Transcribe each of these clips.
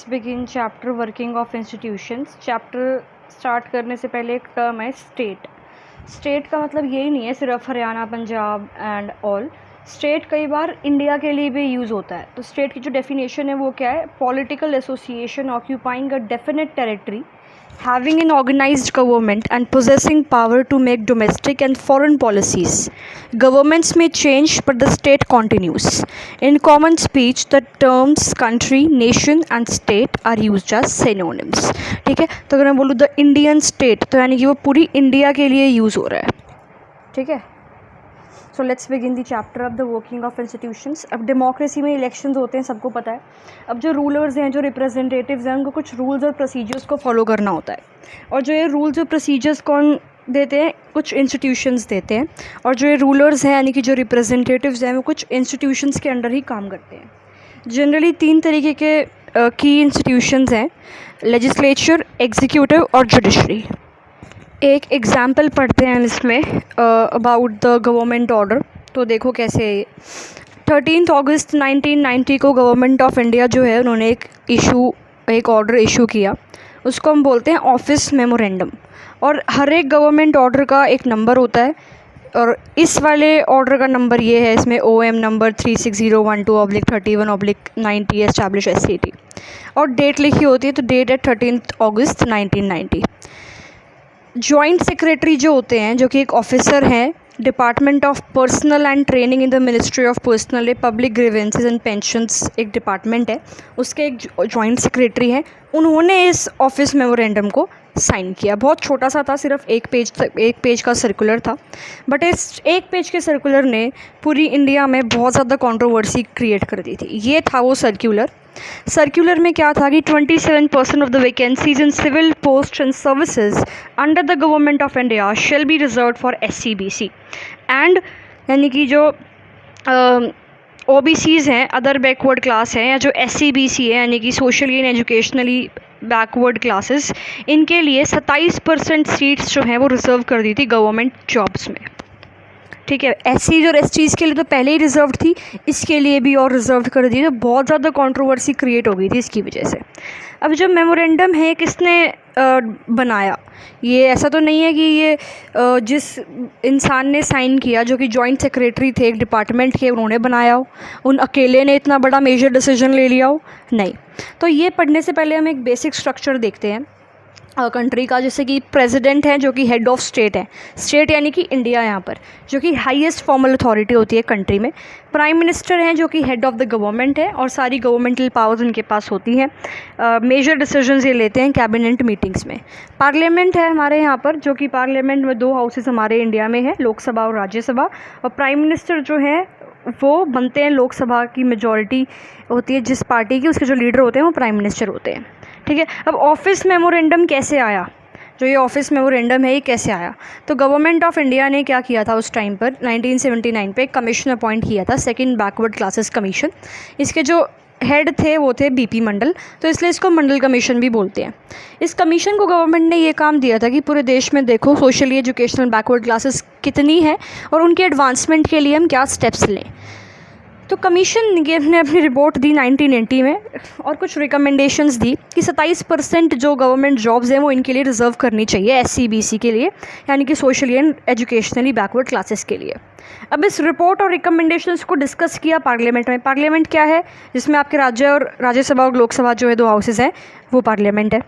Let's begin chapter working of institutions. Chapter start करने से पहले एक टर्म है स्टेट। स्टेट का मतलब यही नहीं है सिर्फ Haryana, Punjab and all. State कई बार इंडिया के लिए भी यूज़ होता है। तो स्टेट की जो डेफिनेशन है वो क्या है? Political association occupying a definite territory, having an organized government and possessing power to make domestic and foreign policies. Governments may change, but the state continues. In common speech, the terms country, nation and state are used as synonyms. ठीक है, तो अगर मैं बोलूँ the Indian state, तो यानी कि वो पूरी इंडिया के लिए यूज़ हो रहा है। ठीक है, so let's begin the chapter of the working of institutions. अब डेमोक्रेसी में इलेक्शंस होते हैं, सबको पता है। अब जो रूलर्स हैं, जो रिप्रेजेंटेटिव्स हैं, उनको कुछ रूल्स और प्रोसीजर्स को फॉलो करना होता है। और जो ये रूल्स और प्रोसीजर्स कौन देते हैं? कुछ इंस्टीट्यूशंस देते हैं। और जो ये रूलर्स हैं यानी कि जो रिप्रेजेंटेटिव्स हैं, वो कुछ इंस्टीट्यूशंस के अंडर ही काम करते हैं। जनरली 3 तरीके के की इंस्टीट्यूशंस हैं: लेजिस्लेचर, एग्जीक्यूटिव और जुडिशरी। एक एग्जाम्पल पढ़ते हैं इसमें अबाउट द गवर्नमेंट ऑर्डर। तो देखो कैसे है। 13 अगस्त 1990 को गवर्नमेंट ऑफ इंडिया जो है उन्होंने एक ऑर्डर इशू किया। उसको हम बोलते हैं ऑफिस मेमोरेंडम। और हर एक गवर्नमेंट ऑर्डर का एक नंबर होता है, और इस वाले ऑर्डर का नंबर ये है, इसमें OM नंबर 36012/31/90 एस्टैब्लिश SCT, और डेट लिखी होती है। तो डेट है 13 अगस्त 1990। जॉइंट सेक्रेटरी जो होते हैं, जो कि एक ऑफिसर हैं department of personal and training in the ministry of personnel public grievances and pensions, एक डिपार्टमेंट है, उसके एक जॉइंट सेक्रेटरी हैं। उन्होंने इस ऑफिस मेमोरेंडम को साइन किया। बहुत छोटा सा था, सिर्फ एक पेज का सर्कुलर था, बट इस एक पेज के सर्कुलर ने पूरी इंडिया में बहुत ज़्यादा कंट्रोवर्सी क्रिएट कर दी थी। ये था वो सर्कुलर में क्या था कि 27% of the vacancies in civil post and services under the government of India shall be reserved for SCBC and, यानी कि जो OBCs हैं, अदर बैकवर्ड क्लास हैं, या जो SCBC है यानी कि socially and educationally backward classes, इनके लिए 27% सीट्स जो हैं वो रिज़र्व कर दी थी गवर्नमेंट जॉब्स में। ठीक है, SCs और STs के लिए तो पहले ही रिजर्व थी, इसके लिए भी और रिजर्व कर दी। तो बहुत ज़्यादा कंट्रोवर्सी क्रिएट हो गई थी इसकी वजह से। अब जो मेमोरेंडम है किसने बनाया? ये ऐसा तो नहीं है कि ये जिस इंसान ने साइन किया, जो कि जॉइंट सेक्रेटरी थे एक डिपार्टमेंट के, उन्होंने बनाया हो, उन अकेले ने इतना बड़ा मेजर डिसीजन ले लिया हो, नहीं। तो ये पढ़ने से पहले हम एक बेसिक स्ट्रक्चर देखते हैं कंट्री का। जैसे कि प्रेसिडेंट है जो कि हेड ऑफ स्टेट है, स्टेट यानी कि इंडिया यहाँ पर, जो कि हाईएस्ट फॉर्मल अथॉरिटी होती है कंट्री में। प्राइम मिनिस्टर हैं जो कि हेड ऑफ द गवर्नमेंट है, और सारी गवर्नमेंटल पावर्स उनके पास होती हैं। मेजर डिसीजंस ये लेते हैं कैबिनेट मीटिंग्स में। पार्लियामेंट है हमारे यहाँ पर, जो कि पार्लियामेंट में 2 हाउसेस हमारे इंडिया में है, लोकसभा और राज्यसभा। और प्राइम मिनिस्टर जो है वो बनते हैं, लोकसभा की मेजॉरिटी होती है जिस पार्टी की, उसके जो लीडर होते हैं वो प्राइम मिनिस्टर होते हैं। ठीक है, अब ऑफिस मेमोरेंडम कैसे आया? जो ये ऑफिस मेमोरेंडम है ये कैसे आया? तो गवर्नमेंट ऑफ इंडिया ने क्या किया था उस टाइम पर, 1979 पे एक कमीशन अपॉइंट किया था, सेकंड बैकवर्ड क्लासेस कमीशन। इसके जो हेड थे वो थे BP मंडल, तो इसलिए इसको मंडल कमीशन भी बोलते हैं। इस कमीशन को गवर्नमेंट ने ये काम दिया था कि पूरे देश में देखो सोशली एजुकेशनल बैकवर्ड क्लासेस कितनी है और उनके एडवांसमेंट के लिए हम क्या स्टेप्स लें। तो कमीशन ने अपनी रिपोर्ट दी 1980 में, और कुछ रिकमेंडेशंस दी कि 27% जो गवर्नमेंट जॉब्स हैं वो इनके लिए रिजर्व करनी चाहिए, SCBC के लिए, यानी कि socially and educationally backward classes के लिए। अब इस रिपोर्ट और रिकमेंडेशंस को डिस्कस किया पार्लियामेंट में। पार्लियामेंट क्या है? जिसमें आपके राज्यसभा और लोकसभा जो है 2 हाउसेस हैं, वो पार्लियामेंट है।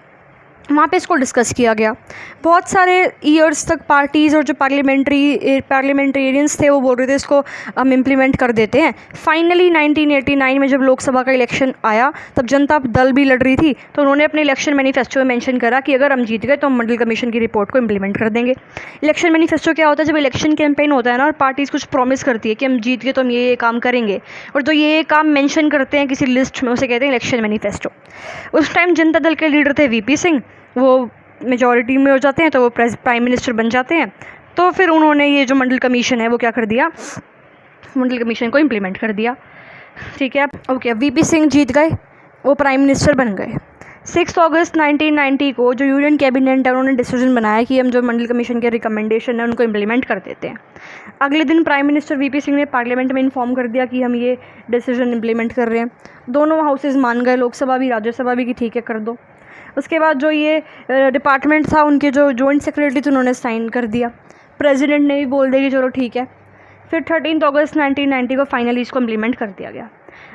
वहाँ पे इसको डिस्कस किया गया। बहुत सारे ईयर्स तक पार्टीज़ और जो पार्लियामेंटेरियंस थे वो बोल रहे थे इसको हम इम्प्लीमेंट कर देते हैं। फाइनली 1989 में जब लोकसभा का इलेक्शन आया, तब जनता दल भी लड़ रही थी, तो उन्होंने अपने इलेक्शन मैनिफेस्टो में मेंशन करा कि अगर हम जीत गए तो हम मंडल कमीशन की रिपोर्ट को इम्प्लीमेंट कर देंगे। इलेक्शन मैनिफेस्टो क्या होता है? जब इलेक्शन कैंपेन होता है ना, और पार्टीज़ कुछ प्रॉमिस करती है कि हम जीत गए तो हम ये काम करेंगे, और तो ये काम मेंशन करते हैं किसी लिस्ट में, उसे कहते हैं इलेक्शन मैनिफेस्टो। उस टाइम जनता दल के लीडर थे VP सिंह, वो मेजॉरिटी में हो जाते हैं तो वो प्राइम मिनिस्टर बन जाते हैं। तो फिर उन्होंने ये जो मंडल कमीशन है वो क्या कर दिया, मंडल कमीशन को इम्प्लीमेंट कर दिया। ठीक है, ओके, VP सिंह जीत गए, वो प्राइम मिनिस्टर बन गए। 6 अगस्त 1990 को जो यूनियन कैबिनेट है उन्होंने डिसीजन बनाया कि हम जो मंडल कमीशन के रिकमेंडेशन है उनको इम्प्लीमेंट कर देते हैं। अगले दिन प्राइम मिनिस्टर वीपी सिंह ने पार्लियामेंट में इन्फॉर्म कर दिया कि हम ये डिसीजन इम्प्लीमेंट कर रहे हैं। दोनों हाउसेज मान गए, लोकसभा भी राज्यसभा भी, कि ठीक है कर दो। उसके बाद जो ये डिपार्टमेंट था उनके जो जॉइंट सेक्रेटरी थे उन्होंने साइन कर दिया। प्रेसिडेंट ने भी बोल दिया कि चलो ठीक है। फिर 13 अगस्त 1990 को फाइनली इसको इम्प्लीमेंट कर दिया गया।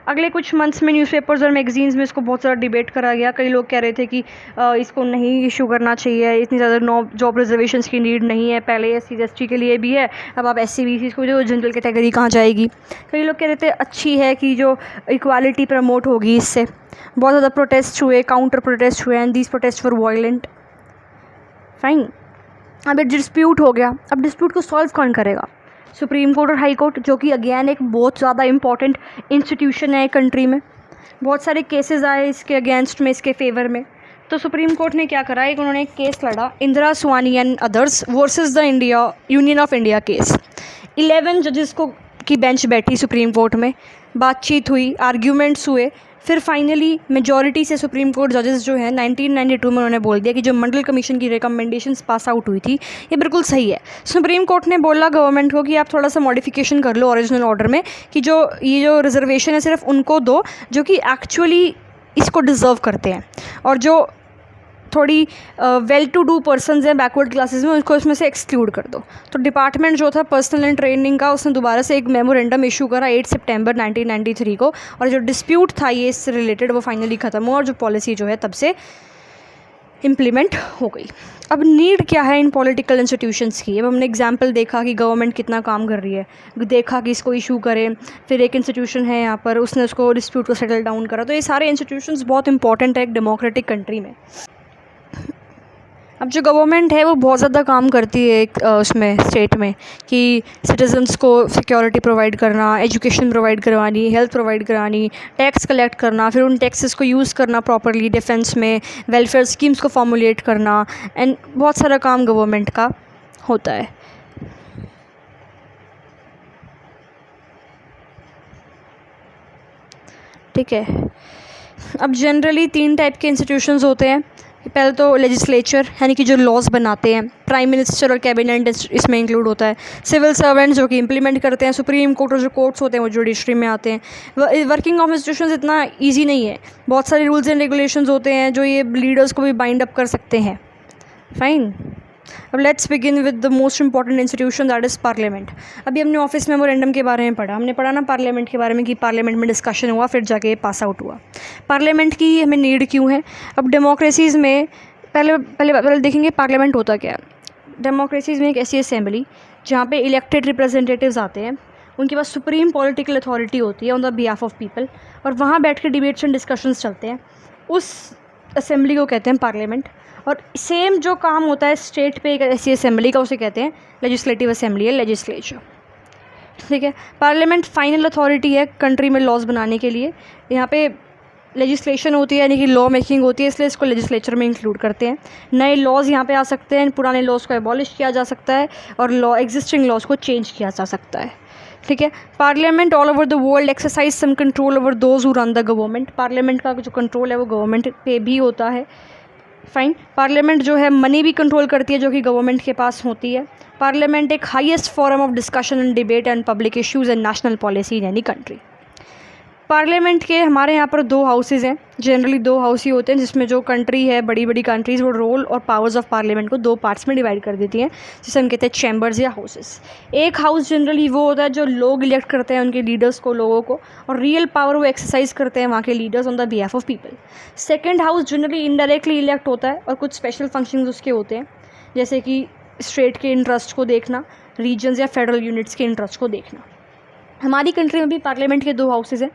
अगले कुछ मंथ्स में न्यूज़पेपर्स और मैगजीन्स में इसको बहुत ज़्यादा डिबेट करा गया। कई लोग कह रहे थे कि इसको नहीं इशू करना चाहिए, इतनी ज़्यादा नो जॉब रिजर्वेशंस की नीड नहीं है, पहले SC/ST के लिए भी है, अब आप SC/BC को जो जनरल कैटेगरी कहाँ जाएगी। कई लोग कह रहे थे अच्छी है कि जो इक्वालिटी प्रमोट होगी इससे। बहुत ज़्यादा प्रोटेस्ट हुए, काउंटर प्रोटेस्ट हुए, and these protest were violent. Fine, अब डिस्प्यूट हो गया। अब डिस्प्यूट को सॉल्व कौन करेगा? सुप्रीम कोर्ट और हाई कोर्ट, जो कि अगेन एक बहुत ज़्यादा इंपॉर्टेंट इंस्टीट्यूशन है कंट्री में। बहुत सारे केसेस आए इसके अगेंस्ट में, इसके फेवर में। तो सुप्रीम कोर्ट ने क्या करा, एक उन्होंने एक केस लड़ा, Indira Swani and others versus the union of India case. 11 जजेस को की बेंच बैठी सुप्रीम कोर्ट में, बातचीत हुई, आर्ग्यूमेंट्स हुए। फिर फाइनली मेजॉरिटी से सुप्रीम कोर्ट जजेस जो है 1992 में उन्होंने बोल दिया कि जो मंडल कमीशन की रिकमेंडेशंस पास आउट हुई थी ये बिल्कुल सही है। सुप्रीम कोर्ट ने बोला गवर्नमेंट को कि आप थोड़ा सा मॉडिफिकेशन कर लो ओरिजिनल ऑर्डर में, कि ये जो रिजर्वेशन है सिर्फ उनको दो जो कि एक्चुअली इसको डिज़र्व करते हैं, और जो थोड़ी वेल टू डू पर्सनस हैं बैकवर्ड क्लासेस में उनको इसमें से एक्सक्लूड कर दो। तो डिपार्टमेंट जो था पर्सनल एंड ट्रेनिंग का, उसने दोबारा से एक मेमोरेंडम इशू करा 8 सितंबर 1993 को, और जो डिस्प्यूट था ये इससे रिलेटेड वो फाइनली ख़त्म हुआ, और जो पॉलिसी जो है तब से इम्प्लीमेंट हो गई। अब नीड क्या है इन पॉलिटिकल इंस्टीट्यूशंस की? अब हमने एग्जांपल देखा कि गवर्नमेंट कितना काम कर रही है, देखा कि इसको इशू करें, फिर एक इंस्टीट्यूशन है यहाँ पर उसने उसको डिस्प्यूट को सेटल डाउन करा। तो ये सारे इंस्टीट्यूशंस बहुत इंपॉर्टेंट है एक डेमोक्रेटिक कंट्री में। अब जो गवर्नमेंट है वो बहुत ज़्यादा काम करती है एक उसमें स्टेट में, कि सिटीजन्स को सिक्योरिटी प्रोवाइड करना, एजुकेशन प्रोवाइड करवानी, हेल्थ प्रोवाइड करानी, टैक्स कलेक्ट करना, फिर उन टैक्सेस को यूज़ करना प्रॉपरली डिफेंस में, वेलफेयर स्कीम्स को फॉर्मुलेट करना, एंड बहुत सारा काम गवर्नमेंट का होता है। ठीक है, अब जनरली 3 टाइप के इंस्टीट्यूशंस होते हैं। पहले तो लेजिस्लेचर यानी कि जो लॉज बनाते हैं, प्राइम मिनिस्टर और कैबिनेट इसमें इंक्लूड होता है। सिविल सर्वेंट्स जो कि इम्प्लीमेंट करते हैं, सुप्रीम कोर्ट और जो कोर्ट्स होते हैं वो जुडिशरी में आते हैं। वर्किंग ऑफ इंस्टीट्यूशंस इतना इजी नहीं है, बहुत सारे रूल्स एंड रेगुलेशंस होते हैं जो ये लीडर्स को भी बाइंड अप कर सकते हैं। फाइन, अब let's begin with the most important institution that is parliament. अभी हमने ऑफिस मेमोरेंडम के बारे में पढ़ा, हमने पढ़ा ना पार्लियामेंट के बारे में, कि पार्लियामेंट में डिस्कशन हुआ फिर जाके पास आउट हुआ। पार्लियामेंट की हमें नीड क्यों है? अब डेमोक्रेसीज़ में पहले देखेंगे पार्लियामेंट होता क्या है। डेमोक्रेसीज़ में एक ऐसी असेंबली जहाँ पे इलेक्टेड रिप्रेजेंटेटिव्स आते हैं, उनके पास सुप्रीम पॉलिटिकल अथॉरिटी होती है on the behalf of people, और वहाँ बैठ के डिबेट्स एंड डिस्कशंस चलते हैं। उस असेंबली को कहते हैं पार्लियामेंट। और सेम जो काम होता है स्टेट पे एक ऐसी असेंबली का, उसे कहते हैं लेजिस्लेटिव असेंबली है, लेजिस्लेचर। ठीक है, पार्लियामेंट फाइनल अथॉरिटी है कंट्री में लॉज बनाने के लिए। यहाँ पे लेजिस्लेशन होती है यानी कि लॉ मेकिंग होती है, इसलिए इसको लेजिस्लेचर में इंक्लूड करते हैं। नए लॉज यहाँ पे आ सकते हैं, पुराने लॉज को एबॉलिश किया जा सकता है, और एग्जिस्टिंग लॉज को चेंज किया जा सकता है। ठीक है, parliament all over the world exercise some control over those who run the government. Parliament का जो कंट्रोल है वो गवर्नमेंट पे भी होता है। फाइन, पार्लियामेंट जो है मनी भी कंट्रोल करती है जो कि गवर्नमेंट के पास होती है। पार्लियामेंट एक highest forum of discussion and debate and public issues and national policy in any country. Parliament के हमारे यहाँ पर 2 हाउसेज़ हैं, जनरली 2 हाउस ही होते हैं, जिसमें जो कंट्री है, बड़ी बड़ी कंट्रीज़, वो रोल और पावर्स ऑफ पार्लियामेंट को 2 पार्ट्स में डिवाइड कर देती हैं, जिसे हम कहते हैं चैम्बर्स या हाउसेस। एक हाउस जनरली वो होता है जो लोग इलेक्ट करते हैं उनके लीडर्स को, लोगों को, और रियल पावर वो एक्सरसाइज करते हैं वहाँ के leaders on the behalf of people. Second house generally indirectly elect होता है और कुछ स्पेशल फंक्शंस उसके होते हैं, जैसे कि स्टेट के इंटरेस्ट को देखना, रीजन्स या फेडरल यूनिट्स के इंटरेस्ट को देखना। हमारी कंट्री में भी पार्लियामेंट के 2 हाउसेज़ हैं,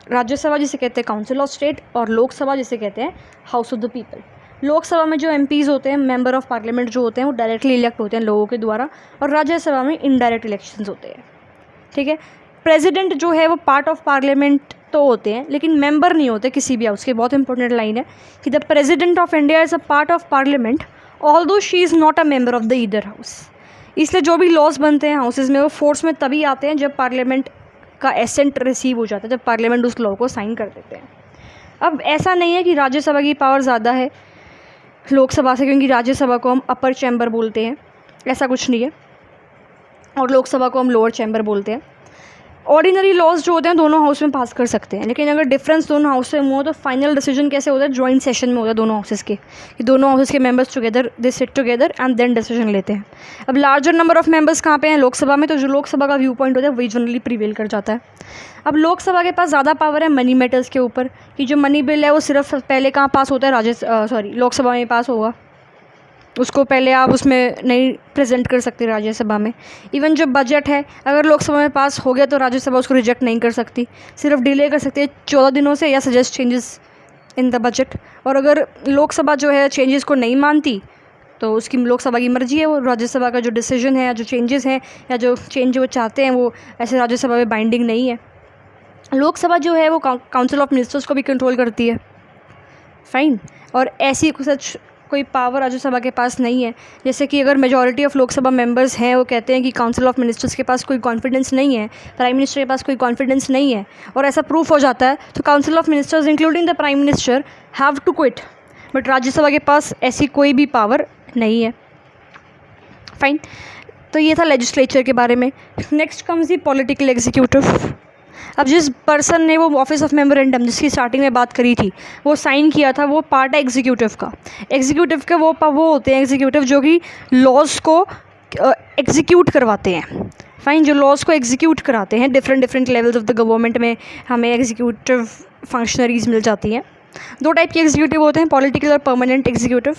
राज्यसभा जिसे कहते हैं काउंसिल ऑफ स्टेट, और लोकसभा जिसे कहते हैं house of the people. Lok Sabha में जो एमपीज़ होते हैं, मेंबर ऑफ पार्लियामेंट जो होते हैं, वो डायरेक्टली इलेक्ट होते हैं लोगों के द्वारा, और राज्यसभा में इनडायरेक्ट इलेक्शंस होते हैं। ठीक है, प्रेसिडेंट जो है वो पार्ट ऑफ पार्लियामेंट तो होते हैं लेकिन मेंबर नहीं होते किसी भी हाउस के। बहुत इंपॉर्टेंट लाइन है कि the president of India is a part of parliament although she is not a member of the either house. इसलिए जो भी लॉज बनते हैं हाउसेज़ में वो फोर्स में तभी आते हैं जब पार्लियामेंट का एसेंट रिसीव हो जाता है, जब पार्लियामेंट उस लॉ को साइन कर देते हैं। अब ऐसा नहीं है कि राज्यसभा की पावर ज़्यादा है लोकसभा से, क्योंकि राज्यसभा को हम अपर चैम्बर बोलते हैं, ऐसा कुछ नहीं है, और लोकसभा को हम लोअर चैम्बर बोलते हैं। ऑर्डिनरी लॉज जो होते हैं दोनों हाउस में पास कर सकते हैं, लेकिन अगर डिफरेंस दोनों हाउस में हो तो फाइनल डिसीजन कैसे होता है, जॉइंट सेशन में होता है दोनों हाउसेस के, कि दोनों हाउसेस के members together they sit together and then decision लेते हैं। अब लार्जर नंबर ऑफ मेंबर्स कहाँ पे हैं, लोकसभा में, तो जो लोकसभा का व्यू पॉइंट होता है वही जनरली प्रिवेल कर जाता है। अब लोकसभा के पास ज़्यादा पावर है मनी मैटर्स के ऊपर, कि जो मनी बिल है वो सिर्फ पहले कहाँ पास होता है, लोकसभा में पास होगा, उसको पहले आप उसमें नहीं प्रेजेंट कर सकते राज्यसभा में। इवन जो बजट है अगर लोकसभा में पास हो गया तो राज्यसभा उसको रिजेक्ट नहीं कर सकती, सिर्फ डिले कर सकती है 14 दिनों से, या suggest changes in the budget. और अगर लोकसभा जो है चेंजेस को नहीं मानती तो उसकी लोकसभा की मर्जी है, वो राज्यसभा का जो डिसीजन है या जो चेंजेस हैं या जो चेंज वो चाहते हैं वो ऐसे राज्यसभा में बाइंडिंग नहीं है। लोकसभा जो है वो काउंसिल ऑफ मिनिस्टर्स को भी कंट्रोल करती है, फाइन। और ऐसी सच कोई पावर राज्यसभा के पास नहीं है। जैसे कि अगर मेजॉरिटी ऑफ लोकसभा मेंबर्स हैं वो कहते हैं कि काउंसिल ऑफ मिनिस्टर्स के पास कोई कॉन्फिडेंस नहीं है, प्राइम मिनिस्टर के पास कोई कॉन्फिडेंस नहीं है, और ऐसा प्रूफ हो जाता है, तो council of ministers including the prime minister have to quit. But Rajya Sabha के पास ऐसी कोई भी पावर नहीं है, फाइन। तो ये था लेजिस्लेचर के बारे में। Next comes the political executive. अब जिस पर्सन ने वो ऑफिस ऑफ मेमोरेंडम जिसकी स्टार्टिंग में बात करी थी वो साइन किया था, वो पार्ट है एग्जीक्यूटिव का। एग्जीक्यूटिव के वो होते हैं एग्जीक्यूटिव जो कि लॉज को एग्जीक्यूट करवाते हैं, फाइन, जो लॉज को एग्जीक्यूट कराते हैं। Different levels of the government में हमें एग्जीक्यूटिव फंक्शनरीज मिल जाती हैं। दो टाइप के एग्जीक्यूटिव होते हैं, पॉलिटिकल और परमानेंट एग्जीक्यूटिव।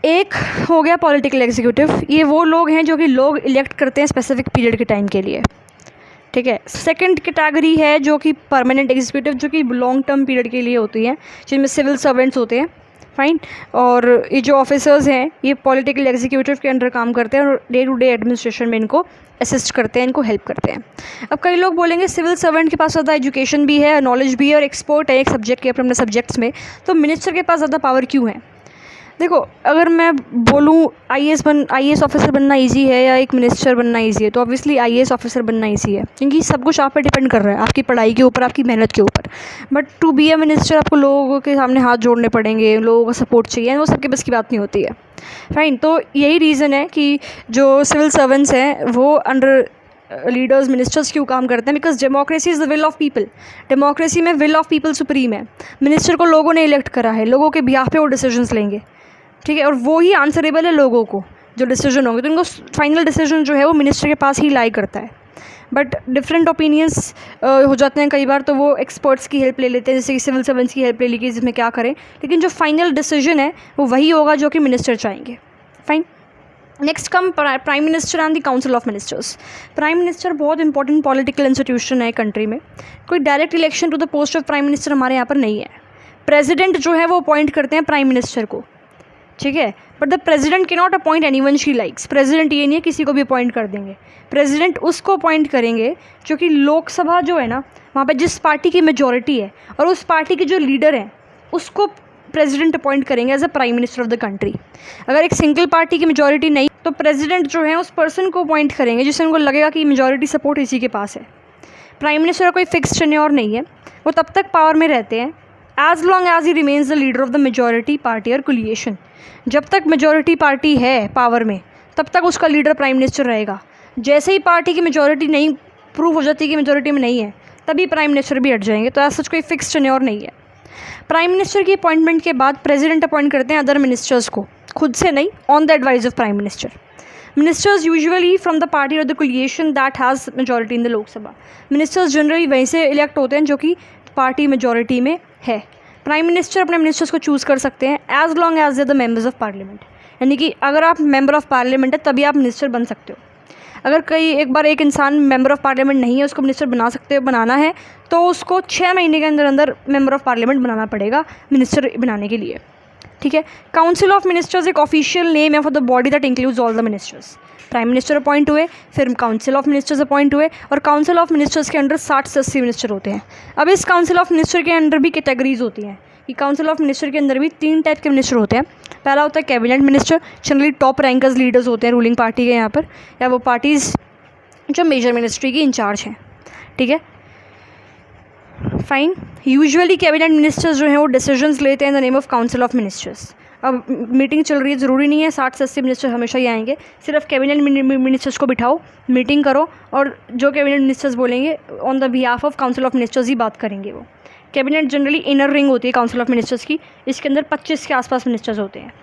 एक हो गया पॉलिटिकल एग्जीक्यूटिव, ये वो लोग हैं जो कि लोग इलेक्ट करते हैं स्पेसिफिक पीरियड के टाइम के लिए, ठीक है। सेकंड कैटेगरी है जो कि परमानेंट एग्जीक्यूटिव, जो कि लॉन्ग टर्म पीरियड के लिए होती है, जिनमें सिविल सर्वेंट्स होते हैं, फाइन। और ये जो ऑफिसर्स हैं ये पॉलिटिकल एग्जीक्यूटिव के अंडर काम करते हैं और डे टू डे एडमिनिस्ट्रेशन में इनको असिस्ट करते हैं, इनको हेल्प करते हैं। अब कई लोग बोलेंगे सिविल सर्वेंट के पास ज़्यादा एजुकेशन भी है, नॉलेज भी है और एक्सपर्ट है एक सब्जेक्ट के अपने सब्जेक्ट्स में, तो मिनिस्टर के पास ज़्यादा पावर क्यों है। देखो, अगर मैं बोलूँ आईएएस ऑफिसर बनना इजी है या एक मिनिस्टर बनना इजी है, तो ऑब्वियसली आईएएस ऑफिसर बनना इजी है, क्योंकि सब कुछ आप पे डिपेंड कर रहा है, आपकी पढ़ाई के ऊपर, आपकी मेहनत के ऊपर। But to be a minister आपको लोगों के सामने हाथ जोड़ने पड़ेंगे, लोगों का सपोर्ट चाहिए, वो सबके बस की बात नहीं होती है, फाइन। तो यही रीज़न है कि जो सिविल सर्वेंट्स हैं वो अंडर लीडर्स मिनिस्टर्स क्यों काम करते हैं, because democracy is the will of people. Democracy में विल ऑफ पीपल सुप्रीम है। मिनिस्टर को लोगों ने इलेक्ट करा है, लोगों के बिहाफ पे वो डिसीजंस लेंगे, ठीक है, और वो ही आंसरेबल है लोगों को जो डिसीजन होंगे, तो उनको फाइनल डिसीजन जो है वो मिनिस्टर के पास ही लाई करता है। बट डिफरेंट ओपिनियंस हो जाते हैं कई बार, तो वो एक्सपर्ट्स की हेल्प ले लेते हैं, जैसे कि सिविल सर्वेंट्स की हेल्प ले ली कि इसमें क्या करें, लेकिन जो फाइनल डिसीजन है वो वही होगा जो कि मिनिस्टर चाहेंगे, fine. Next come prime minister and the council of ministers. Prime minister बहुत इंपॉर्टेंट पॉलिटिकल इंस्टीट्यूशन है कंट्री में। कोई direct election to the post of prime minister हमारे यहाँ पर नहीं है। प्रेसिडेंट जो है वो अपॉइंट करते हैं प्राइम मिनिस्टर को, ठीक है, but the president can not appoint anyone she likes. President ये नहीं है किसी को भी अपॉइंट कर देंगे, प्रेसिडेंट उसको अपॉइंट करेंगे जो कि लोकसभा जो है ना वहाँ पे जिस पार्टी की मेजॉरिटी है और उस पार्टी के जो लीडर हैं उसको प्रेसिडेंट अपॉइंट करेंगे as a prime minister of the country. अगर एक सिंगल पार्टी की मेजॉरिटी नहीं तो प्रेसिडेंट जो है उस पर्सन को अपॉइंट करेंगे जिससे उनको लगेगा कि मेजॉरिटी सपोर्ट इसी के पास है। प्राइम मिनिस्टर का कोई फिक्स टेन्योर नहीं है, वो तब तक पावर में रहते हैं as long as he remains the leader of the majority party और कोलिएशन। जब तक मेजॉरिटी पार्टी है पावर में तब तक उसका लीडर प्राइम मिनिस्टर रहेगा। जैसे ही पार्टी की मेजॉरिटी नहीं प्रूव हो जाती कि मेजॉरिटी में नहीं है तभी प्राइम मिनिस्टर भी हट जाएंगे। तो ऐसा सच कोई फिक्स टेन्योर नहीं है। प्राइम मिनिस्टर की अपॉइंटमेंट के बाद प्रेसिडेंट अपॉइंट करते हैं अदर मिनिस्टर्स को, खुद से नहीं, on the advice of prime minister. Ministers usually from the party और the coalition that has majority in the Lok Sabha. Ministers generally वहीं से इलेक्ट होते हैं जो कि पार्टी मेजॉरिटी में है। प्राइम मिनिस्टर अपने मिनिस्टर्स को चूज़ कर सकते हैं as long as they the members of parliament, यानी कि अगर आप मेंबर ऑफ पार्लियामेंट है तभी आप मिनिस्टर बन सकते हो। अगर एक इंसान मेंबर ऑफ पार्लियामेंट नहीं है, उसको मिनिस्टर बनाना है तो उसको 6 महीने के अंदर अंदर मेंबर ऑफ पार्लियामेंट बनाना पड़ेगा मिनिस्टर बनाने के लिए, ठीक है। काउंसिल ऑफ मिनिस्टर्स एक ऑफिशियल नेम है for the body that includes all the ministers. Prime minister appoint हुए, फिर काउंसिल ऑफ मिनिस्टर्स अपॉइंट हुए, और काउंसिल ऑफ मिनिस्टर्स के अंडर 60 से 80 मिनिस्टर होते हैं। अब इस काउंसिल ऑफ मिनिस्टर के अंडर भी कैटेगरीज होती हैं कि काउंसिल ऑफ मिनिस्टर के अंदर भी 3 टाइप के मिनिस्टर होते हैं। पहला होता है cabinet minister, generally top rankers leaders होते हैं रूलिंग पार्टी के यहाँ पर, या वो पार्टीज़ जो मेजर मिनिस्ट्री की इंचार्ज हैं, ठीक है। फाइन। यूजुअली कैबिनेट मिनिस्टर्स जो हैं वो डिसीजंस लेते हैं इन the name of council of ministers. अब मीटिंग चल रही है, ज़रूरी नहीं है 60 से 80 मिनिस्टर हमेशा ही आएंगे, सिर्फ कैबिनेट मिनिस्टर्स को बिठाओ, मीटिंग करो और जो कैबिनेट मिनिस्टर्स बोलेंगे on the behalf of council of ministers ही बात करेंगे वो। कैबिनेट जनरली इनर रिंग होती है काउंसिल ऑफ मिनिस्टर्स की, इसके अंदर 25 के आसपास मिनिस्टर्स होते हैं।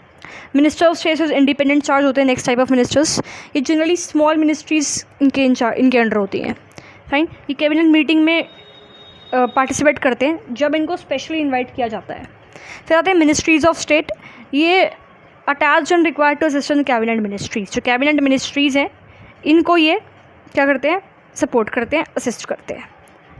Minister of states independent charge होते हैं। नेक्स्ट टाइप ऑफ मिनिस्टर्स, ये जनरली स्मॉल मिनिस्ट्रीज इनके अंडर होती हैं। फाइन। ये कैबिनेट मीटिंग में पार्टिसिपेट करते हैं जब इनको स्पेशली इन्वाइट किया जाता है। फिर आते हैं मिनिस्ट्रीज़ ऑफ स्टेट, ये attach and required to assistant cabinet ministries. जो कैबिनेट मिनिस्ट्रीज़ हैं इनको ये क्या करते हैं, सपोर्ट करते हैं, असिस्ट करते हैं।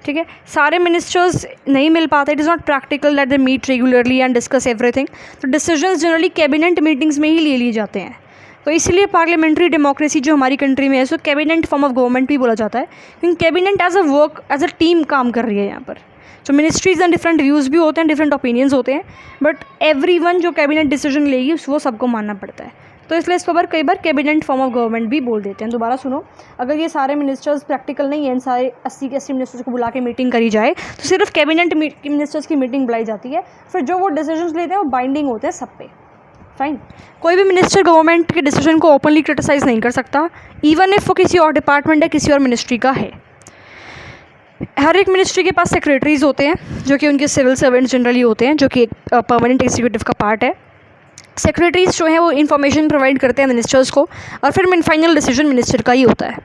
ठीक है, सारे मिनिस्टर्स नहीं मिल पाते, it is not practical that they meet regularly and discuss everything, तो डिसीजंस जनरली कैबिनेट मीटिंग्स में ही ले लिए जाते हैं। तो इसलिए पार्लियामेंट्री डेमोक्रेसी जो हमारी कंट्री में है उसको कैबिनेट फॉर्म ऑफ गवर्नमेंट भी बोला जाता है, क्योंकि कैबिनेट एज अ टीम काम कर रही है यहाँ पर। जो मिनिस्ट्रीज़ एंड डिफरेंट व्यूज़ भी होते हैं, डिफरेंट ओपिनियंस होते हैं, बट एवरीवन जो कैबिनेट डिसीजन लेगी वो सबको मानना पड़ता है। तो इसलिए इसको कई बार कैबिनेट फॉर्म ऑफ गवर्नमेंट भी बोल देते हैं। दोबारा सुनो, अगर ये सारे मिनिस्टर्स प्रैक्टिकल नहीं है, इन सारे 80 के 80 मिनिस्टर्स को बुला के मीटिंग करी जाए तो सिर्फ कैबिनेट मिनिस्टर्स की मीटिंग बुलाई जाती है, फिर जो वो डिसीजंस लेते हैं वो बाइंडिंग होते हैं सब पे। फाइन। कोई भी मिनिस्टर गवर्नमेंट के डिसीजन को ओपनली क्रिटिसाइज़ नहीं कर सकता, इवन इफ वो किसी और डिपार्टमेंट या किसी और मिनिस्ट्री का है। हर एक मिनिस्ट्री के पास सेक्रेटरीज होते हैं जो कि उनके सिविल सर्वेंट्स जनरली होते हैं, जो कि एक परमानेंट एग्जीक्यूटिव का पार्ट है। सेक्रेटरीज जो हैं वो इन्फॉर्मेशन प्रोवाइड करते हैं मिनिस्टर्स को, और फिर फाइनल डिसीजन मिनिस्टर का ही होता है।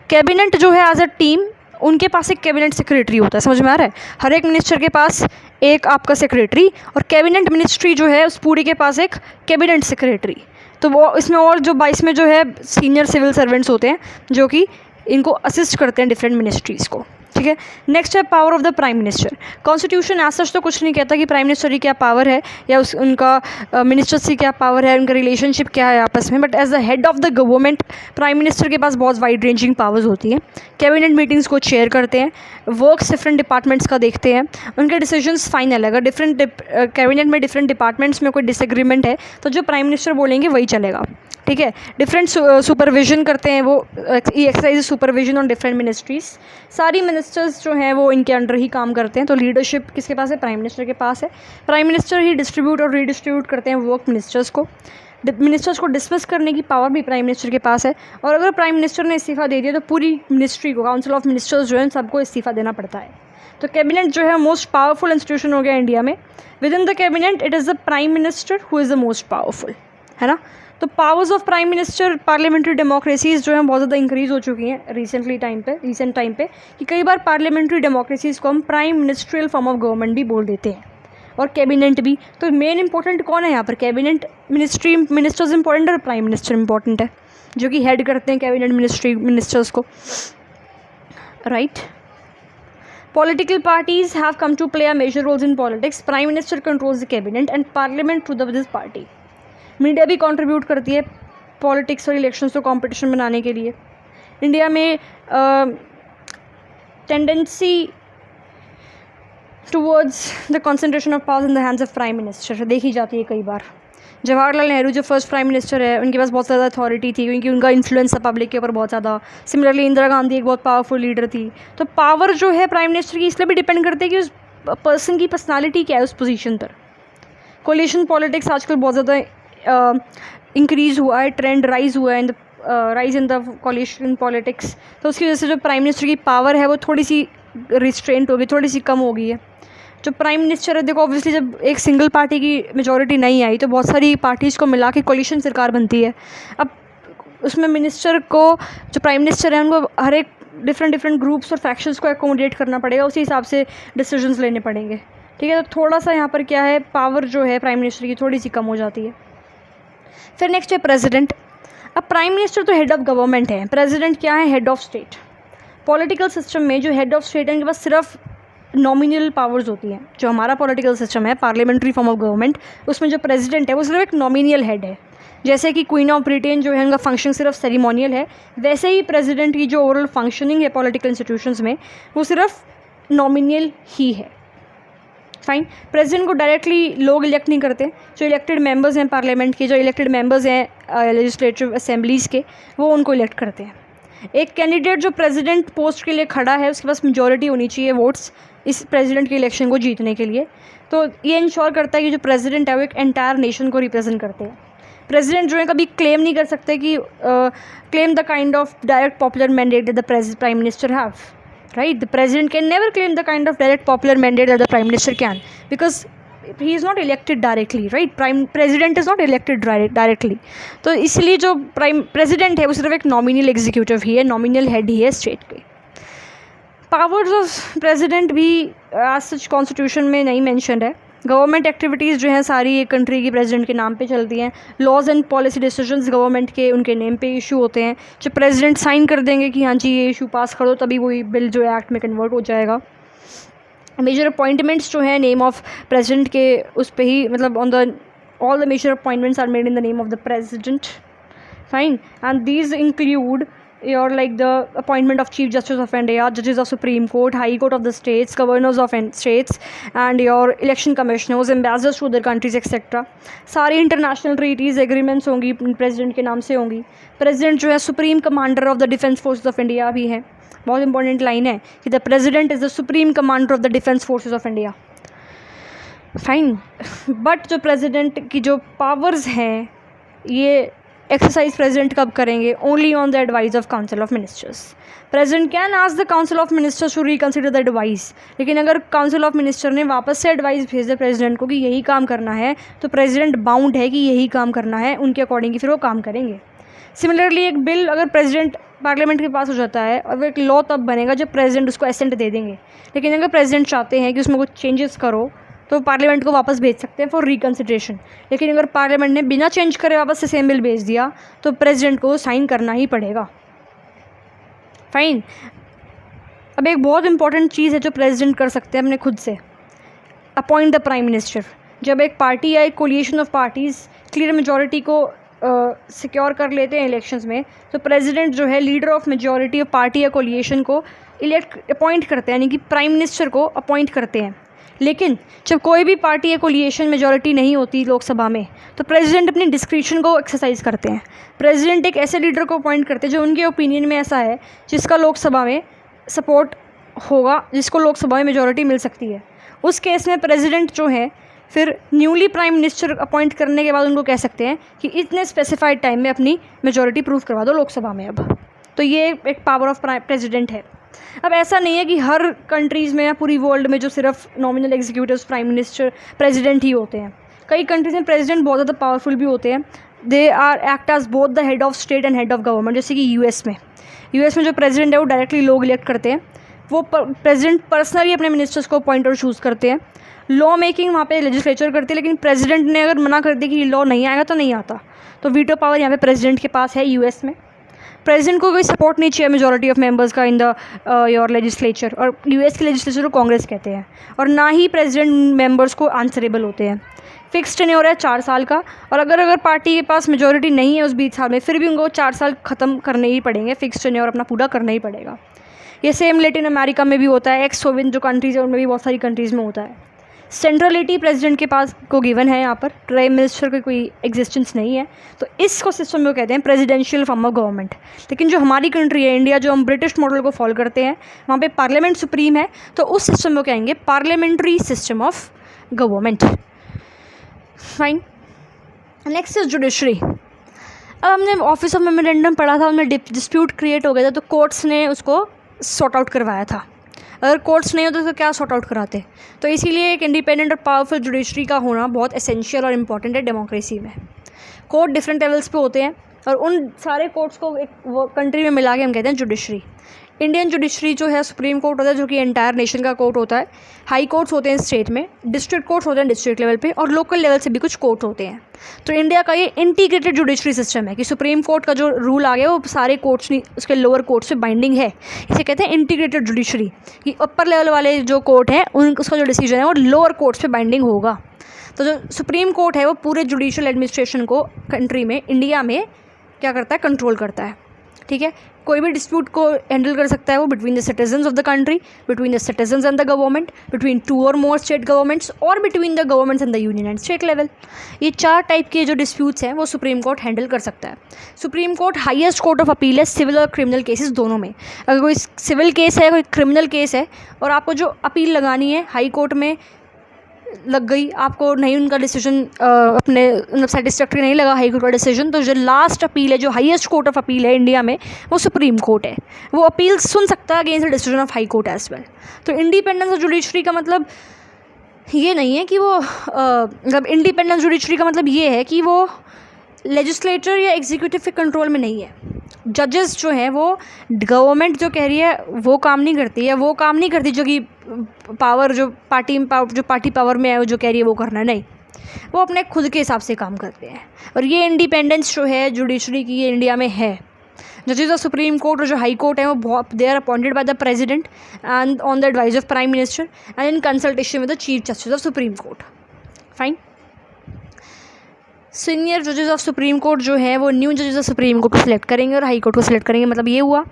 कैबिनेट जो है एज अ टीम, उनके पास एक कैबिनेट सेक्रेटरी होता है। समझ में आ रहा है? हर एक मिनिस्टर के पास एक आपका सेक्रेटरी, और कैबिनेट मिनिस्ट्री जो है उस पूरी के पास एक कैबिनेट सेक्रेटरी। तो वो इसमें और जो 22 में जो है सीनियर सिविल सर्वेंट्स होते हैं जो कि इनको असिस्ट करते हैं डिफरेंट मिनिस्ट्रीज़ को। ठीक है, नेक्स्ट है power of the prime minister. Constitution as such तो कुछ नहीं कहता कि प्राइम मिनिस्टर की क्या पावर है या उनका मिनिस्टर्स की क्या पावर है, उनका रिलेशनशिप क्या है आपस में, but as the head of the government prime minister के पास बहुत वाइड रेंजिंग पावर्स होती हैं। कैबिनेट मीटिंग्स को चेयर करते हैं, वर्क्स डिफरेंट डिपार्टमेंट्स का देखते हैं, उनके डिसीजंस फाइनल है। अगर डिफरेंट कैबिनेट में डिफरेंट डिपार्टमेंट्स में कोई डिसएग्रीमेंट है तो जो प्राइम मिनिस्टर बोलेंगे वही चलेगा। ठीक है, डिफरेंट सुपरविजन करते हैं वो, exercise supervision on different ministries. सारी मिनिस्टर्स जो हैं वो इनके अंडर ही काम करते हैं। तो लीडरशिप किसके पास है? प्राइम मिनिस्टर के पास है। प्राइम मिनिस्टर ही डिस्ट्रीब्यूट और रीडिस्ट्रीब्यूट करते हैं वर्क मिनिस्टर्स को। मिनिस्टर्स को डिसमिस करने की पावर भी प्राइम मिनिस्टर के पास है, और अगर प्राइम मिनिस्टर ने इस्तीफ़ा दे दिया तो पूरी मिनिस्ट्री को, काउंसिल ऑफ मिनिस्टर्स जो है सबको इस्तीफ़ा देना पड़ता है। तो कैबिनेट जो है मोस्ट पावरफुल इंस्टीट्यूशन हो गया इंडिया में। With in the cabinet it is the prime minister who is the most powerful, है ना। तो powers of prime minister parliamentary democracies जो हैं बहुत ज़्यादा इंक्रीज़ हो चुकी हैं रिसेंट टाइम पे कि कई बार पार्लियामेंट्री डेमोक्रेसीज़ को हम prime ministerial form of government भी बोल देते हैं, और कैबिनेट भी। तो मेन इंपॉर्टेंट कौन है यहाँ पर? कैबिनेट मिनिस्टर्स इंपॉर्टेंट और प्राइम मिनिस्टर इंपॉर्टेंट है, जो कि हेड करते हैं कैबिनेट मिनिस्टर्स को, right. Political parties have come to play a major role in politics. Prime Minister controls the cabinet and parliament through this party. Media भी contribute करती है पॉलिटिक्स और इलेक्शंस को कंपटीशन बनाने के लिए। इंडिया में tendency towards the concentration of powers in the hands of prime minister देखी जाती है कई बार। जवाहरलाल नेहरू जो फर्स्ट प्राइम मिनिस्टर है उनके पास बहुत ज़्यादा अथॉरिटी थी, क्योंकि उनका इन्फ्लुएंस था पब्लिक के ऊपर बहुत ज़्यादा। सिमिलरली इंदिरा गांधी एक बहुत पावरफुल लीडर थी। तो पावर जो है प्राइम मिनिस्टर की इसलिए भी डिपेंड करती है कि उस पर्सन की पर्सनालिटी क्या है उस पोजीशन पर। कोलिशन पॉलिटिक्स आजकल बहुत ज़्यादा इंक्रीज़ हुआ है, ट्रेंड राइज हुआ है rise in the coalition politics. तो उसकी वजह से जो प्राइम मिनिस्टर की पावर है वो थोड़ी सी रिस्ट्रेंट होगी, थोड़ी सी कम हो गई है। जो प्राइम मिनिस्टर है, देखो ऑब्वियसली जब एक सिंगल पार्टी की मेजॉरिटी नहीं आई तो बहुत सारी पार्टीज़ को मिला के कोलिशन सरकार बनती है। अब उसमें मिनिस्टर को, जो प्राइम मिनिस्टर है उनको हर एक डिफरेंट ग्रुप्स और फैक्शंस को एकोमोडेट करना पड़ेगा, उसी हिसाब से डिसीजंस लेने पड़ेंगे। ठीक है, तो थोड़ा सा यहाँ पर क्या है, पावर जो है प्राइम मिनिस्टर की थोड़ी सी कम हो जाती है। फिर नेक्स्ट है प्रेसिडेंट। अब प्राइम मिनिस्टर तो हेड ऑफ गवर्नमेंट है, प्रेसिडेंट क्या है? Head of state. Political system में जो हेड ऑफ स्टेट है उनके पास सिर्फ नॉमिनल पावर्स होती हैं। जो हमारा पॉलिटिकल सिस्टम है पार्लियामेंट्री फॉर्म ऑफ गवर्नमेंट, उसमें जो प्रेसिडेंट है वो सिर्फ एक नॉमिनल हेड है। जैसे कि क्वीन ऑफ ब्रिटेन जो है उनका फंक्शन सिर्फ सेरेमोनियल है, वैसे ही प्रेसिडेंट की जो ओवरऑल फंक्शनिंग है पॉलिटिकल इंस्टीट्यूशंस में वो सिर्फ नॉमिनल ही है। फाइन। प्रेसिडेंट को डायरेक्टली लोग इलेक्ट नहीं करते, जो इलेक्टेड मेंबर्स हैं पार्लियामेंट के, जो इलेक्टेड मेंबर्स हैं लेजिस्लेटिव असेंबलीज़ के, वो उनको इलेक्ट करते हैं। एक कैंडिडेट जो प्रेसिडेंट पोस्ट के लिए खड़ा है उसके पास मेजॉरिटी होनी चाहिए वोट्स इस प्रेसिडेंट के इलेक्शन को जीतने के लिए। तो ये इंश्योर करता है कि जो प्रेसिडेंट है वो एक एंटायर नेशन को रिप्रेजेंट करते हैं। प्रेसिडेंट जो है कभी क्लेम नहीं कर सकते कि claim the kind of direct popular mandate that the prime minister have, right. The president can never claim the kind of direct popular mandate that the prime minister can, because he is not elected directly, right? President is not elected directly. तो इसलिए जो president है वो सिर्फ एक nominal executive ही है, nominal head ही है state के। पावर्स ऑफ प्रेसिडेंट भी आज सच कॉन्स्टिट्यूशन में नहीं मेंशन्ड है। गवर्नमेंट एक्टिविटीज़ जो हैं सारी एक कंट्री की प्रेसिडेंट के नाम पे चलती हैं। Laws and policy decisions government के उनके नेम पे इशू होते हैं। जब प्रेसिडेंट साइन कर देंगे कि हाँ जी ये इशू पास कर दो, तभी वही बिल जो है एक्ट में कन्वर्ट हो जाएगा। मेजर अपॉइंटमेंट्स जो है नेम ऑफ प्रेसिडेंट के उस पे ही, मतलब on the all the major appointments are made in the name of the president, fine. And these include your like the appointment of Chief Justice of India, judges of Supreme Court, High Court of the states, governors of states, and your election commissioners, ambassadors to other countries etc. सारी international treaties agreements होंगी president के नाम से होंगी। President जो है supreme commander of the defence forces of India भी है। बहुत इंपॉर्टेंट लाइन है कि the president is the supreme commander of the defence forces of India, fine. But जो प्रेसिडेंट की जो पावर्स हैं ये एक्सरसाइज प्रेसिडेंट कब करेंगे? Only on the advice of council of ministers. President can ask the council of ministers to reconsider the advice, लेकिन अगर council of minister ने वापस से एडवाइस भेज दिया प्रेसिडेंट को कि यही काम करना है, तो प्रेसिडेंट बाउंड है कि यही काम करना है, उनके अकॉर्डिंग ही फिर वो काम करेंगे। सिमिलरली एक बिल अगर प्रेसिडेंट पार्लियामेंट के पास हो जाता है और वो एक लॉ तब बनेगा जब प्रेसिडेंट उसको एसेंट दे देंगे। लेकिन अगर प्रेसिडेंट चाहते हैं कि उसमें कुछ चेंजेस करो तो पार्लियामेंट को वापस भेज सकते हैं फॉर रिकन्सिडरेशन। लेकिन अगर पार्लियामेंट ने बिना चेंज करे वापस से सेम बिल भेज दिया तो प्रेसिडेंट को साइन करना ही पड़ेगा, फाइन। अब एक बहुत इंपॉर्टेंट चीज़ है जो प्रेसिडेंट कर सकते हैं अपने खुद से, अपॉइंट द प्राइम मिनिस्टर। जब एक पार्टी या एक coalition of parties clear majority को सिक्योर कर लेते हैं इलेक्शंस में, तो प्रेसिडेंट जो है leader of majority of party या कोलिएशन को अपॉइंट करते हैं, यानी कि प्राइम मिनिस्टर को अपॉइंट करते हैं। लेकिन जब कोई भी पार्टी या कोलिएशन मेजॉरिटी नहीं होती लोकसभा में, तो प्रेसिडेंट अपनी डिस्क्रिप्शन को एक्सरसाइज करते हैं। प्रेसिडेंट एक ऐसे लीडर को अपॉइंट करते हैं जो उनके ओपिनियन में ऐसा है जिसका लोकसभा में सपोर्ट होगा, जिसको लोकसभा में मेजॉरिटी मिल सकती है। उस केस में प्रेसिडेंट जो है फिर न्यूली प्राइम मिनिस्टर अपॉइंट करने के बाद उनको कह सकते हैं कि इतने स्पेसिफाइड टाइम में अपनी मेजॉरिटी प्रूव करवा दो लोकसभा में। अब तो ये एक पावर ऑफ प्रेसिडेंट है। अब ऐसा नहीं है कि हर कंट्रीज़ में या पूरी वर्ल्ड में जो सिर्फ nominal executives prime minister president ही होते हैं। कई कंट्रीज़ में प्रेसिडेंट बहुत ज़्यादा पावरफुल भी होते हैं। They are act as both the head of state and head of government. जैसे कि यूएस में जो प्रेसिडेंट है वो डायरेक्टली लोग इलेक्ट करते हैं। वो प्रेसिडेंट पर्सनली अपने मिनिस्टर्स को अपॉइंट और चूज़ करते हैं। लॉ मेकिंग वहाँ पे लेजिस्लेचर करती है, लेकिन प्रेसिडेंट ने अगर मना कर दिया कि लॉ नहीं आएगा तो नहीं आता। तो वीटो पावर यहाँ पे प्रेसिडेंट के पास है यूएस में। प्रेसिडेंट को कोई सपोर्ट नहीं चाहिए मेजॉरिटी ऑफ मेंबर्स का इन द योर लेजिस्लेचर, और यूएस के लेजिस्लेचर को कांग्रेस कहते हैं। और ना ही प्रेसिडेंट मेंबर्स को आंसरेबल होते हैं। फिक्स टेन्योर है 4 साल का, और अगर पार्टी के पास मेजॉरिटी नहीं है उस 20 साल में, फिर भी उनको 4 साल ख़त्म करने ही पड़ेंगे। फिक्स टेन्योर अपना पूरा करना ही पड़ेगा। ये सेम लैटिन अमेरिका में भी होता है। एक्स सोवियत जो कंट्रीज़ है उनमें भी बहुत सारी कंट्रीज़ में होता है। सेंट्रलिटी प्रेसिडेंट के पास को गिवन है, यहाँ पर प्राइम मिनिस्टर की कोई एग्जिस्टेंस नहीं है। तो इसको सिस्टम में कहते हैं प्रेसिडेंशियल फॉर्म ऑफ गवर्नमेंट। लेकिन जो हमारी कंट्री है इंडिया, जो हम ब्रिटिश मॉडल को फॉलो करते हैं, वहाँ पे पार्लियामेंट सुप्रीम है, तो उस सिस्टम में कहेंगे parliamentary system of government, fine. Next is judiciary. अब हमने ऑफिस ऑफ मेमोरेंडम पढ़ा था, उनमें डिस्प्यूट क्रिएट हो गया था, तो कोर्ट्स ने उसको सॉर्ट आउट करवाया था। अगर कोर्ट्स नहीं होते तो क्या सॉर्ट आउट कराते? तो इसीलिए एक इंडिपेंडेंट और पावरफुल जुडिशरी का होना बहुत एसेंशियल और इम्पॉर्टेंट है डेमोक्रेसी में। कोर्ट डिफरेंट लेवल्स पे होते हैं और उन सारे कोर्ट्स को एक कंट्री में मिला के हम कहते हैं जुडिशरी। इंडियन जुडिशरी जो है सुप्रीम कोर्ट होता है जो कि एंटायर नेशन का कोर्ट होता है। हाई कोर्ट्स होते हैं स्टेट में, डिस्ट्रिक्ट कोर्ट्स होते हैं डिस्ट्रिक्ट लेवल पे, और लोकल लेवल से भी कुछ कोर्ट होते हैं। तो इंडिया का ये इंटीग्रेटेड जुडिशरी सिस्टम है कि सुप्रीम कोर्ट का जो रूल आ गया वो सारे कोर्ट्स उसके लोअर कोर्ट्स पे बाइंडिंग है। इसे कहते हैं इंटीग्रेटेड जुडिशरी, कि अपर लेवल वाले जो कोर्ट हैं उसका जो डिसीजन है वो लोअर कोर्ट्स पे बाइंडिंग होगा। तो जो सुप्रीम कोर्ट है वो पूरे जुडिशियल एडमिनिस्ट्रेशन को कंट्री में, इंडिया में क्या करता है, कंट्रोल करता है। ठीक है, कोई भी डिस्प्यूट को हैंडल कर सकता है वो between the citizens of the country, between the citizens and the government, between 2 और मोर स्टेट गवर्नमेंट्स और between the governments and the union and state level. ये 4 टाइप के जो डिस्प्यूट्स हैं वो सुप्रीम कोर्ट हैंडल कर सकता है। Supreme court highest court of appeal है सिविल और क्रिमिनल केसेस दोनों में। अगर कोई सिविल केस है, कोई क्रिमिनल केस है और आपको जो अपील लगानी है हाई कोर्ट में लग गई, आपको नहीं उनका डिसीजन अपने मतलब सेटिस्फैक्ट्री नहीं लगा हाई कोर्ट का डिसीजन, तो जो लास्ट अपील है, जो हाईएस्ट कोर्ट ऑफ अपील है इंडिया में, वो सुप्रीम कोर्ट है। वो अपील सुन सकता है against the decision of high court as well. तो इंडिपेंडेंस ऑफ जुडिशरी का मतलब ये नहीं है कि वो मतलब इंडिपेंडेंस जुडिशरी का मतलब ये है कि वो लेजिस्लेचर या एग्जीक्यूटिव के कंट्रोल में नहीं है। जजेस जो हैं वो गवर्नमेंट जो कह रही है वो काम नहीं करती है, वो काम नहीं करती जो कि पावर जो पार्टी पावर में है वो जो कह रही है वो करना, नहीं, वो अपने खुद के हिसाब से काम करते हैं। और ये इंडिपेंडेंस जो है जुडिशरी की, ये इंडिया में है। जजेस ऑफ सुप्रीम कोर्ट और जो हाई कोर्ट है वो they are appointed by the president and on the advice of prime minister and in consultation with the chief justice of supreme court. Fine. Senior जजेस of supreme court जो है वो new जजेस of supreme court को select करेंगे और high court को select करेंगे। मतलब ये हुआ।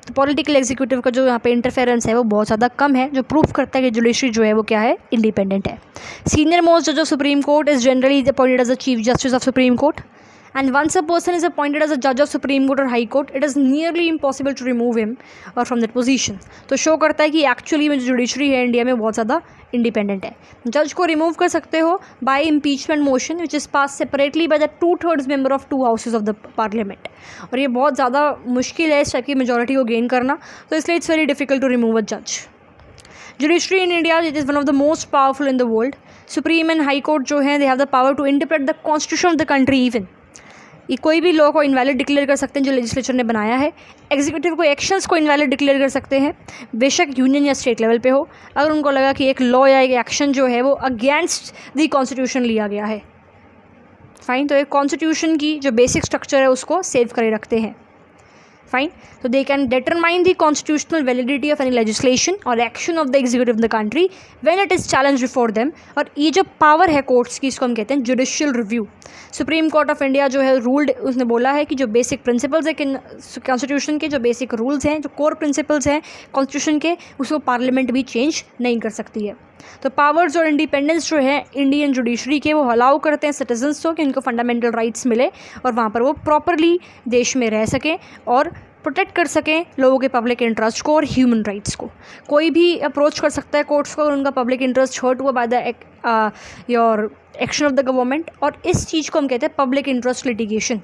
तो पॉलिटिकल एग्जीक्यूटिव का जो यहाँ पे इंटरफेरेंस है वो बहुत ज़्यादा कम है, जो प्रूफ करता है कि जुडिशरी जो है वो क्या है, इंडिपेंडेंट है। सीनियर मोस्ट जज of supreme court is generally appointed as the chief justice of supreme court, and once a person is appointed as a judge of Supreme Court or High Court, it is nearly impossible to remove him or from that position। तो show करता है कि actually में जो judiciary है India में बहुत ज़्यादा इंडिपेंडेंट है। जज को रिमूव कर सकते हो by impeachment motion which is pass separately by the 2/3 member of 2 houses of the parliament. और ये बहुत ज़्यादा मुश्किल है इस टाइप की मेजोरिटी को गेन करना, तो इसलिए it's very difficult to remove a जज। Judiciary in India it is one of the most powerful in the world. Supreme and high court जो है they have the power to interpret the constitution of the country. Even ये कोई भी law को invalid declare कर सकते हैं जो लेजिस्लेचर ने बनाया है। एग्जीक्यूटिव को एक्शंस को इनवैलिड डिक्लेयर कर सकते हैं, बेशक यूनियन या स्टेट लेवल पे हो, अगर उनको लगा कि एक लॉ या एक एक्शन जो है वो अगेंस्ट द कॉन्स्टिट्यूशन लिया गया है। फाइन। तो एक कॉन्स्टिट्यूशन की जो बेसिक स्ट्रक्चर है उसको सेव करे रखते हैं। फाइन। तो they can determine the constitutional validity of any legislation और action of the executive of the country when it is challenge before them. और ये जो पावर है कोर्ट्स की, इसको हम कहते हैं judicial review. Supreme court of India जो है रूल्ड, उसने बोला है कि जो बेसिक प्रिंसिपल्स है कॉन्स्टिट्यूशन के, जो बेसिक रूल्स हैं, जो कोर प्रिंसिपल्स हैं कॉन्स्टिट्यूशन के, उसको पार्लियामेंट भी चेंज नहीं कर सकती है। तो पावर्स और इंडिपेंडेंस जो है इंडियन जुडिशरी के, वो अलाउ करते हैं सिटीजन्स को कि उनको फंडामेंटल राइट्स मिले और वहाँ पर वो प्रॉपरली देश में रह सकें और प्रोटेक्ट कर सकें लोगों के पब्लिक इंटरेस्ट को और ह्यूमन राइट्स को। कोई भी अप्रोच कर सकता है कोर्ट्स को अगर उनका पब्लिक इंटरेस्ट हर्ट हुआ by the your action of the government, और इस चीज़ को हम कहते हैं पब्लिक इंटरेस्ट लिटिगेशन।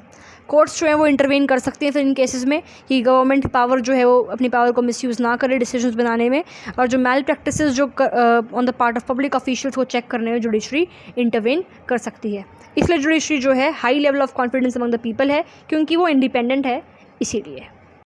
कोर्ट्स जो है वो इंटरवेन कर सकती हैं फिर इन केसेस में कि गवर्नमेंट की पावर जो है वो अपनी पावर को मिसयूज़ ना करे डिसीजंस बनाने में, और जो मैल प्रैक्टिसेस जो on the part of public officials को चेक करने में जुडिशरी इंटरवेन कर सकती है। इसलिए जुडिशरी जो है high level of confidence among the people है, क्योंकि वो इंडिपेंडेंट है, इसीलिए।